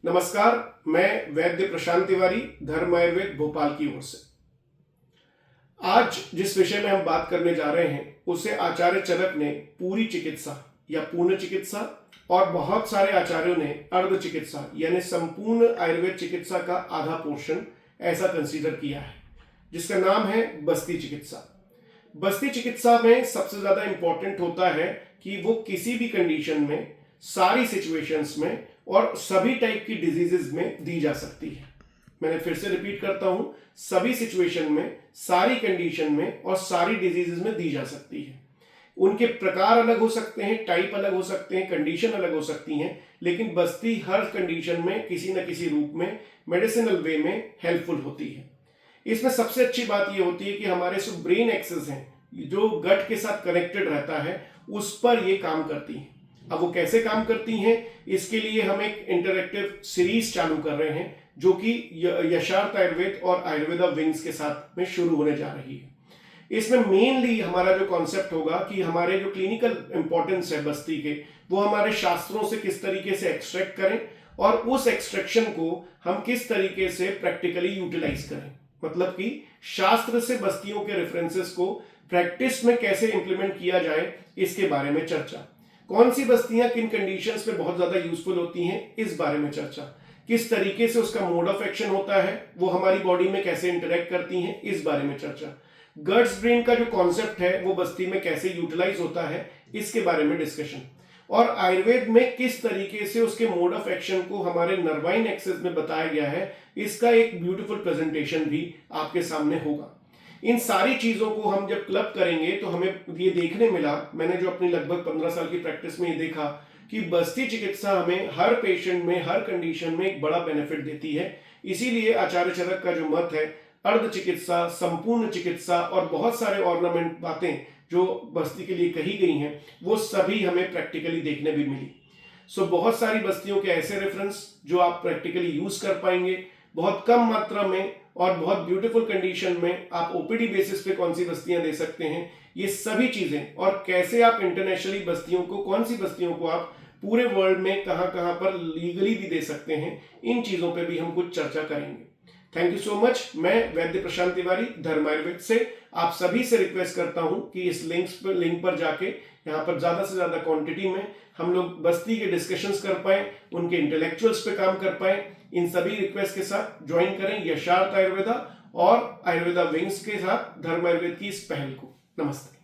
नमस्कार, मैं वैद्य प्रशांत तिवारी, धर्म आयुर्वेद भोपाल की ओर से। आज जिस विषय में हम बात करने जा रहे हैं उसे आचार्य चरक ने पूरी चिकित्सा या पूर्ण चिकित्सा और बहुत सारे आचार्यों ने अर्ध चिकित्सा यानी संपूर्ण आयुर्वेद चिकित्सा का आधा पोर्शन ऐसा कंसीडर किया है, जिसका नाम है बस्ती चिकित्सा। बस्ती चिकित्सा में सबसे ज्यादा इंपॉर्टेंट होता है कि वो किसी भी कंडीशन में, सारी सिचुएशंस में और सभी टाइप की डिजीजेस में दी जा सकती है। मैंने फिर से रिपीट करता हूं, सभी सिचुएशन में, सारी कंडीशन में और सारी डिजीजेस में दी जा सकती है। उनके प्रकार अलग हो सकते हैं, टाइप अलग हो सकते हैं, कंडीशन अलग हो सकती हैं, लेकिन बस्ती हर कंडीशन में किसी न किसी रूप में मेडिसिनल वे में हेल्पफुल होती है। इसमें सबसे अच्छी बात यह होती है कि हमारे जो ब्रेन एक्सेस हैं, जो गट के साथ कनेक्टेड रहता है, उस पर ये काम करती है। अब वो कैसे काम करती हैं, इसके लिए हम एक इंटरैक्टिव सीरीज चालू कर रहे हैं जो कि यशार्थ आयुर्वेद और आयुर्वेदा विंग्स के साथ में शुरू होने जा रही है। इसमें मेनली हमारा जो कॉन्सेप्ट होगा कि हमारे जो क्लिनिकल इंपॉर्टेंस है बस्ती के, वो हमारे शास्त्रों से किस तरीके से एक्सट्रैक्ट करें और उस एक्सट्रैक्शन को हम किस तरीके से प्रैक्टिकली यूटिलाइज करें। मतलब कि शास्त्र से बस्तियों के रेफरेंसेस को प्रैक्टिस में कैसे इंप्लीमेंट किया जाए, इसके बारे में चर्चा। कौन सी बस्तियां किन कंडीशंस में बहुत ज्यादा यूजफुल होती हैं, इस बारे में चर्चा। किस तरीके से उसका मोड ऑफ एक्शन होता है, वो हमारी बॉडी में कैसे इंटरेक्ट करती हैं, इस बारे में चर्चा। गट्स ब्रेन का जो कॉन्सेप्ट है वो बस्ती में कैसे यूटिलाइज होता है, इसके बारे में डिस्कशन। और आयुर्वेद में किस तरीके से उसके मोड ऑफ एक्शन को हमारे नर्वाइन एक्सेस में बताया गया है, इसका एक ब्यूटीफुल प्रेजेंटेशन भी आपके सामने होगा। इन सारी चीजों को हम जब क्लब करेंगे तो हमें ये देखने मिला, मैंने जो अपनी लगभग 15 साल की प्रैक्टिस में ये देखा कि बस्ती चिकित्सा हमें हर पेशेंट में, हर कंडीशन में एक बड़ा बेनिफिट देती है। इसीलिए आचार्य चरक का जो मत है, अर्ध चिकित्सा, संपूर्ण चिकित्सा और बहुत सारे ऑर्नामेंट बातें जो बस्ती के लिए कही गई हैं, वो सभी हमें प्रैक्टिकली देखने भी मिली। सो बहुत सारी बस्तियों के ऐसे रेफरेंस जो आप प्रैक्टिकली यूज कर पाएंगे, बहुत कम मात्रा में और बहुत ब्यूटीफुल कंडीशन में आप ओपीडी बेसिस पे कौन सी बस्तियां दे सकते हैं, ये सभी चीजें, और कैसे आप इंटरनेशनली बस्तियों को, कौन सी बस्तियों को आप पूरे वर्ल्ड में कहां कहां पर लीगली भी दे सकते हैं, इन चीजों पे भी हम कुछ चर्चा करेंगे। Thank you so much. मैं वैद्य प्रशांत तिवारी, धर्म आयुर्वेद से आप सभी से रिक्वेस्ट करता हूं कि इस लिंक पर जाके यहाँ पर ज्यादा से ज्यादा क्वांटिटी में हम लोग बस्ती के डिस्कशंस कर पाए, उनके इंटेलेक्चुअल्स पे काम कर पाए। इन सभी रिक्वेस्ट के साथ ज्वाइन करें यशार्थ आयुर्वेदा और आयुर्वेदा विंग्स के साथ धर्म आयुर्वेद की इस पहल को। नमस्ते।